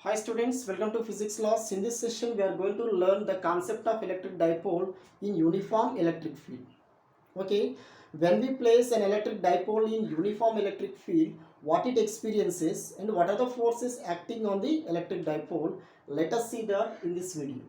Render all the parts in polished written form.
Hi students, welcome to physics class. In this session we are going to learn the concept of electric dipole in uniform electric field. Okay, when we place an electric dipole in uniform electric field, what it experiences and what are the forces acting on the electric dipole, let us see that in this video.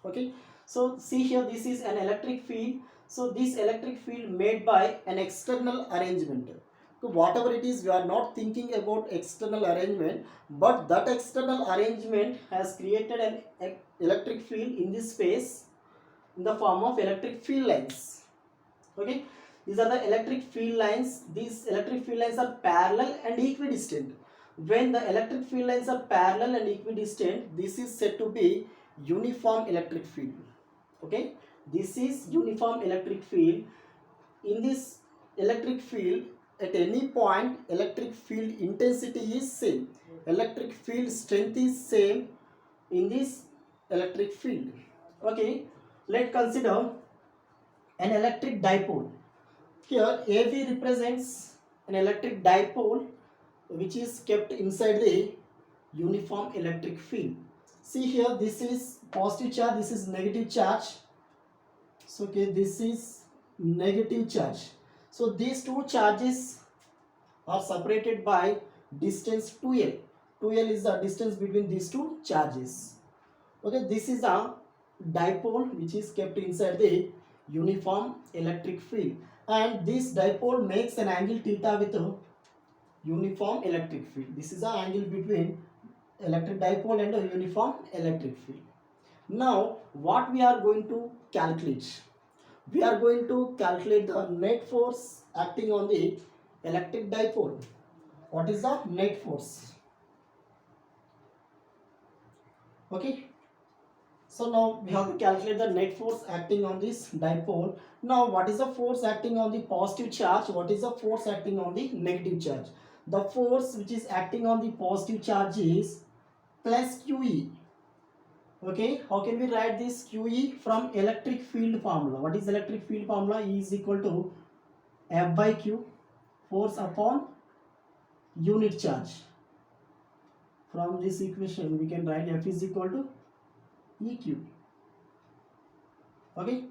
Okay, so see here, this is an electric field. So this electric field made by an external arrangement. So whatever it is, we are not thinking about external arrangement, but that external arrangement has created an electric field in this space in the form of electric field lines. Okay, these are the electric field lines. These electric field lines are parallel and equidistant. When the electric field lines are parallel and equidistant, this is said to be uniform electric field. Okay, this is uniform electric field. In this electric field, at any point electric field intensity is same, electric field strength is same in this electric field. Okay, let's consider an electric dipole. Here AB represents an electric dipole which is kept inside the uniform electric field. See here, this is positive charge, this is negative charge. So okay, this is negative charge. So these two charges are separated by distance 2L. 2L is the distance between these two charges. Okay, this is a dipole which is kept inside the uniform electric field, and this dipole makes an angle theta with a uniform electric field. This is the angle between electric dipole and a uniform electric field. Now what we are going to calculate? We are going to calculate the net force acting on the electric dipole. What is the net force? Okay, so now we have to calculate the net force acting on this dipole. Now what is the force acting on the positive charge? What is the force acting on the negative charge? The force which is acting on the positive charge is plus QE. Okay, how can we write this QE from electric field formula? What is electric field formula? E is equal to F by Q, force upon unit charge. From this equation we can write F is equal to EQ. Okay,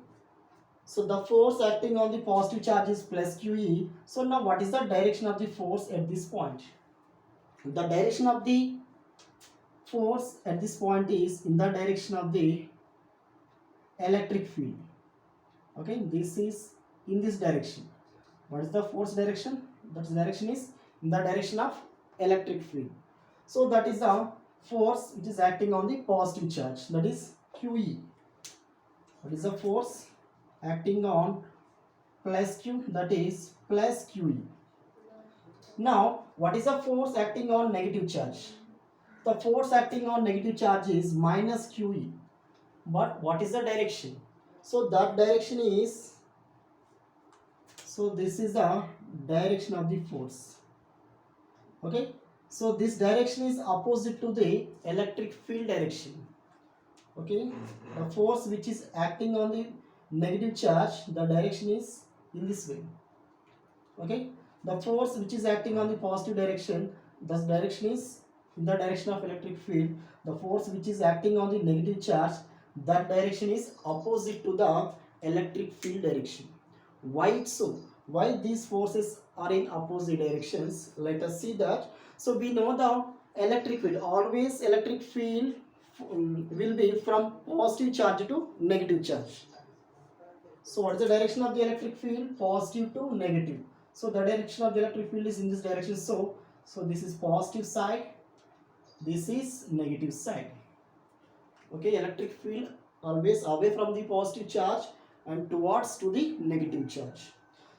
so the force acting on the positive charge is plus QE. So now what is the direction of the force at this point? The direction of the force at this point is in the direction of the electric field. Okay, this is in this direction. What is the force direction? That direction is in the direction of electric field. So that is the force which is acting on the positive charge, that is QE. What is the force acting on plus Q, that is plus QE. Now what is the force acting on negative charge? The force acting on negative charge is minus QE. But what is the direction? So that direction is, so this is the direction of the force. Okay, so this direction is opposite to the electric field direction. Okay, the force which is acting on the negative charge, the direction is in this way. Okay, the force which is acting on the positive direction, the direction is in the direction of electric field. The force which is acting on the negative charge, that direction is opposite to the electric field direction. Why so? Why these forces are in opposite directions? Let us see that. So we know the electric field, always electric field will be from positive charge to negative charge. So what is the direction of the electric field? Positive to negative. So the direction of the electric field is in this direction. So this is positive side, this is negative side. Okay, electric field always away from the positive charge and towards to the negative charge.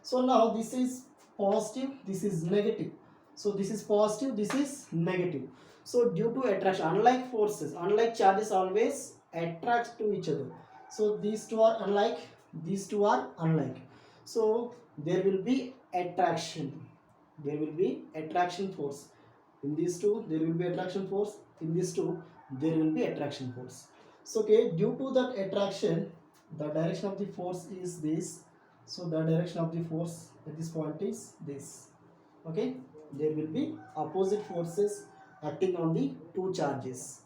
So now this is positive, this is negative. So this is positive, this is negative. So due to attraction, unlike forces, unlike charges always attract to each other. So these two are unlike, these two are unlike. So there will be attraction. There will be attraction force. In these two, there will be attraction force. In these two, there will be attraction force. So okay, due to that attraction, the direction of the force is this. So the direction of the force at this point is this. Okay, there will be opposite forces acting on the two charges.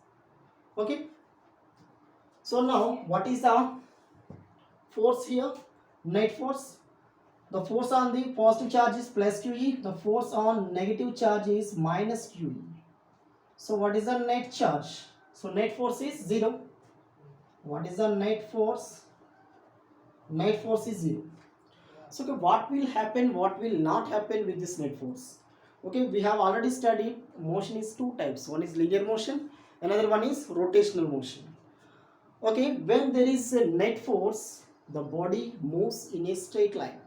Okay, so now what is the force here? Net force. The force on the positive charge is plus QE, the force on negative charge is minus QE. So what is the net charge? So net force is 0. What is the net force? Net force is 0. So okay, what will happen, what will not happen with this net force? Okay, we have already studied motion is two types. One is linear motion, another one is rotational motion. Okay, when there is a net force, the body moves in a straight line.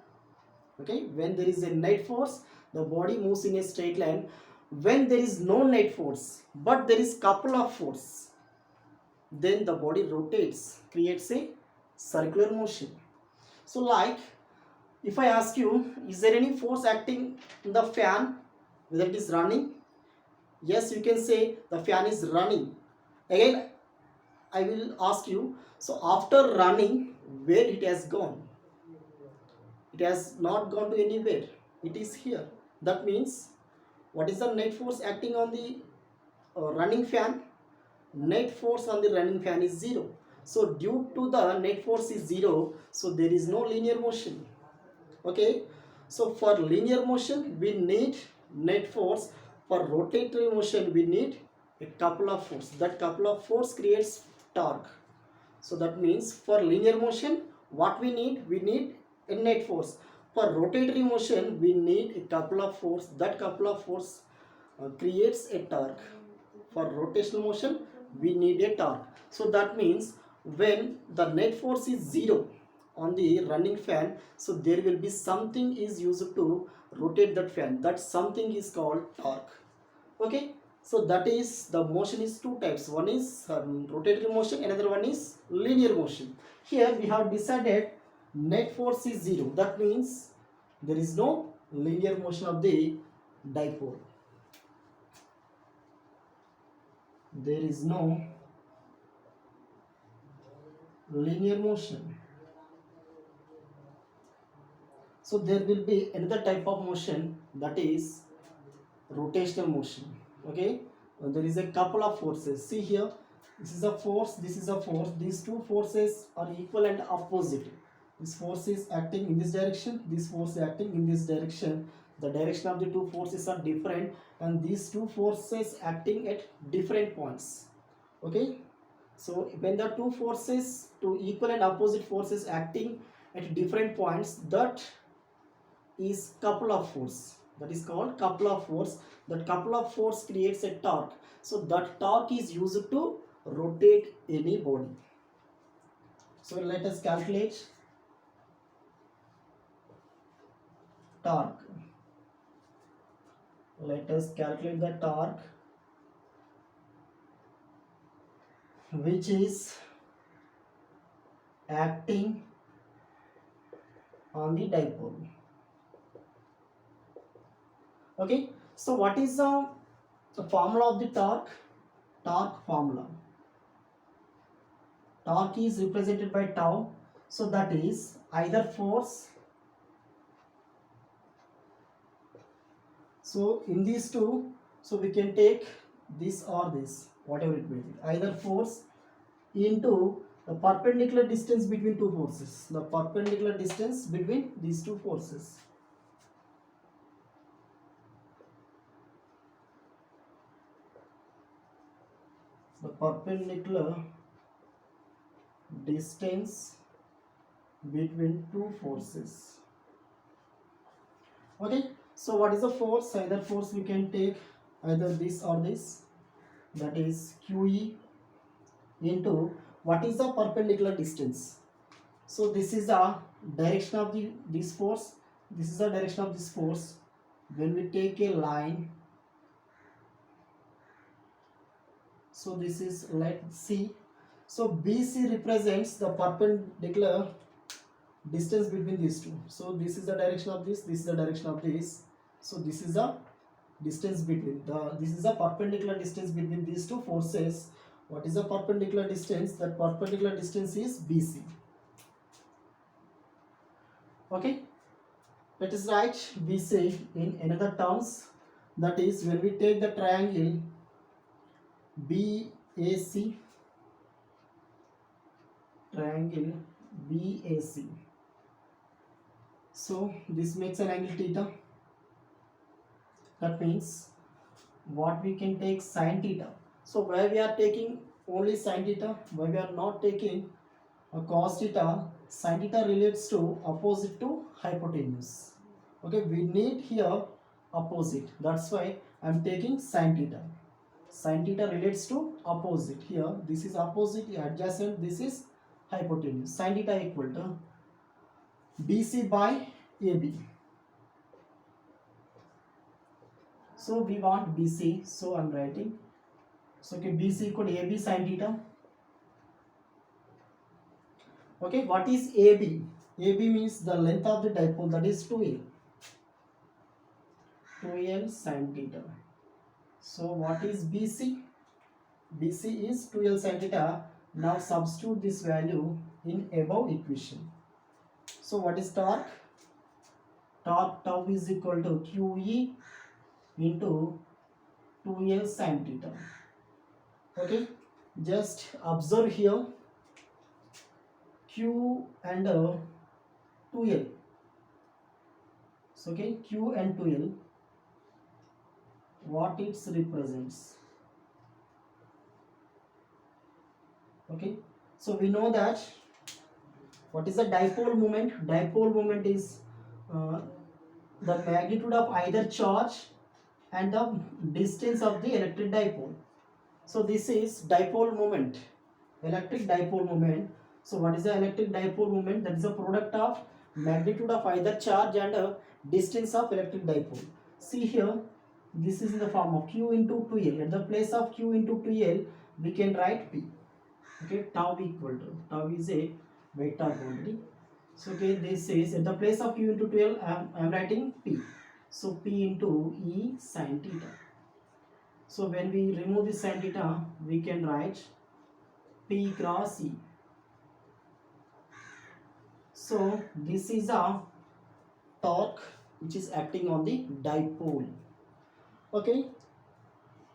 Okay, when there is a net force, the body moves in a straight line. When there is no net force, but there is couple of force, then the body rotates, creates a circular motion. So like, if I ask you, is there any force acting in the fan, whether it is running? Yes, you can say the fan is running. Again, I will ask you, so after running, where it has gone? It has not gone to anywhere. It is here. That means, what is the net force acting on the running fan? Net force on the running fan is 0. So due to the net force is 0, so there is no linear motion. Okay, so for linear motion we need net force. For rotatory motion we need a couple of force. That couple of force creates torque. So that means for linear motion what we need a net force. For rotatory motion we need a couple of force. That couple of force creates a torque. For rotational motion we need a torque. So that means when the net force is 0 on the running fan, so there will be something is used to rotate that fan. That something is called torque. Okay, so that is, the motion is two types. One is rotatory motion, another one is linear motion. Here we have decided net force is 0. That means there is no linear motion of the dipole. There is no linear motion. So there will be another type of motion, that is rotational motion. Okay, there is a couple of forces. See here, this is a force, this is a force. These two forces are equal and opposite. This force is acting in this direction, this force is acting in this direction. The direction of the two forces are different, and these two forces acting at different points. Okay, so when the two forces, two equal and opposite forces acting at different points, that is couple of force. That is called couple of force. That couple of force creates a torque. So that torque is used to rotate any body. So let us calculate torque. Let us calculate the torque, which is acting on the dipole. Okay, so what is the formula of the torque? Torque formula. Torque is represented by tau. So that is either force. So in these two, so we can take this or this, whatever it may be. Either force into the perpendicular distance between two forces. The perpendicular distance between these two forces. The perpendicular distance between two forces. Okay, so what is the force? Either force we can take either this or this, that is QE into what is the perpendicular distance. So this is the direction of this force, this is the direction of this force. When we take a line, so this is, let's see, so BC represents the perpendicular distance between these two. So this is the direction of this is the direction of this. So this is the distance between this is the perpendicular distance between these two forces. What is the perpendicular distance? That perpendicular distance is BC. Okay, let us write BC in another terms. That is, when we take the triangle BAC, triangle BAC. So this makes an angle theta. That means what we can take sin theta. So where we are taking only sin theta, where we are not taking a cos theta, sin theta relates to opposite to hypotenuse. Okay, we need here opposite. That's why I am taking sin theta. Sin theta relates to opposite. Here this is opposite, adjacent, this is hypotenuse. Sin theta equal to BC by AB. So we want BC, so I am writing. So okay, BC equal to AB sin theta. Okay, what is AB? AB means the length of the dipole, that is 2L. 2L sin theta. So what is BC? BC is 2L sin theta. Now substitute this value in above equation. So what is torque? Torque tau is equal to QE into 2L sin theta. Okay, just observe here Q and 2L. So okay, Q and 2L, what it represents. Okay, so we know that what is the dipole moment? Dipole moment is the magnitude of either charge and the distance of the electric dipole. So this is dipole moment, electric dipole moment. So what is the electric dipole moment? That is a product of magnitude of either charge and distance of electric dipole. See here, this is in the form of Q into 2L. At the place of Q into 2L, we can write P. Okay, tau equal to, tau is a vector quantity. So okay, this is at the place of Q into 12, I am writing P. So P into E sin theta. So when we remove this sin theta, we can write P cross E. So this is a torque which is acting on the dipole. Okay,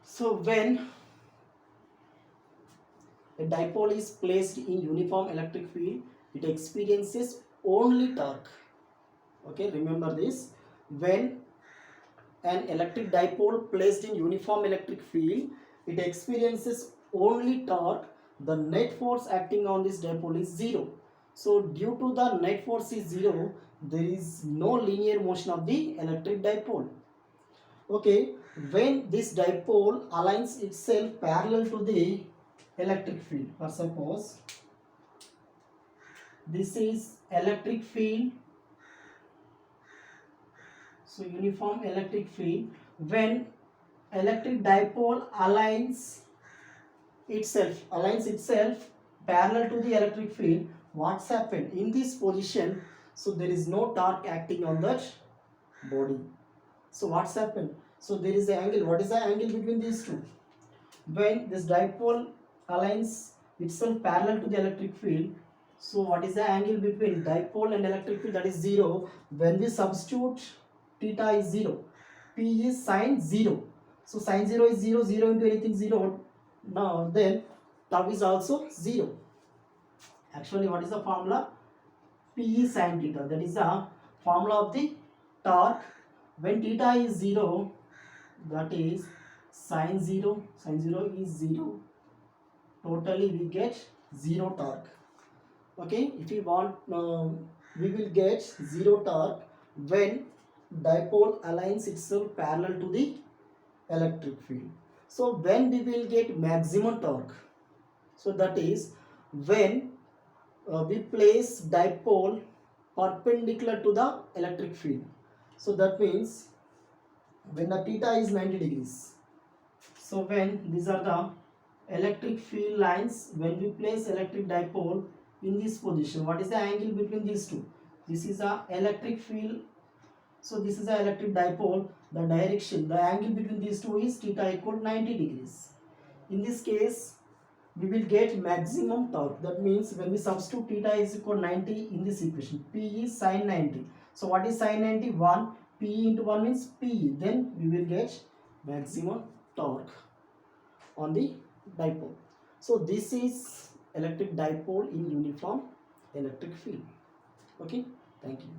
so when a dipole is placed in uniform electric field, it experiences only torque. Okay, remember this. When an electric dipole placed in uniform electric field, it experiences only torque. The net force acting on this dipole is 0. So due to the net force is 0, there is no linear motion of the electric dipole. Okay, when this dipole aligns itself parallel to the electric field, for suppose this is electric field, so uniform electric field, when electric dipole aligns itself parallel to the electric field, what's happened in this position? So there is no torque acting on that body. So what's happened? So there is an angle. What is the angle between these two? When this dipole aligns itself parallel to the electric field, so what is the angle between dipole and electric field? That is 0. When we substitute, theta is 0. P is sin 0. So sin 0 is 0. 0 into anything 0. Now then tau is also 0. Actually, what is the formula? P is sin theta. That is the formula of the torque. When theta is 0, that is sin 0. Sin 0 is 0. Totally we get 0 torque. Okay, if we want, we will get 0 torque when dipole aligns itself parallel to the electric field. So when we will get maximum torque? So that is when we place dipole perpendicular to the electric field. So that means when the theta is 90 degrees. So when these are the electric field lines, when we place electric dipole in this position, what is the angle between these two? This is a electric field. So this is a electric dipole. The direction, the angle between these two is theta equal 90 degrees. In this case, we will get maximum torque. That means when we substitute theta is equal 90 in this equation, P is sin 90. So what is sin 90? 1. P into 1 means P. Then we will get maximum torque on the dipole. So this is electric dipole in uniform electric field. Okay, thank you.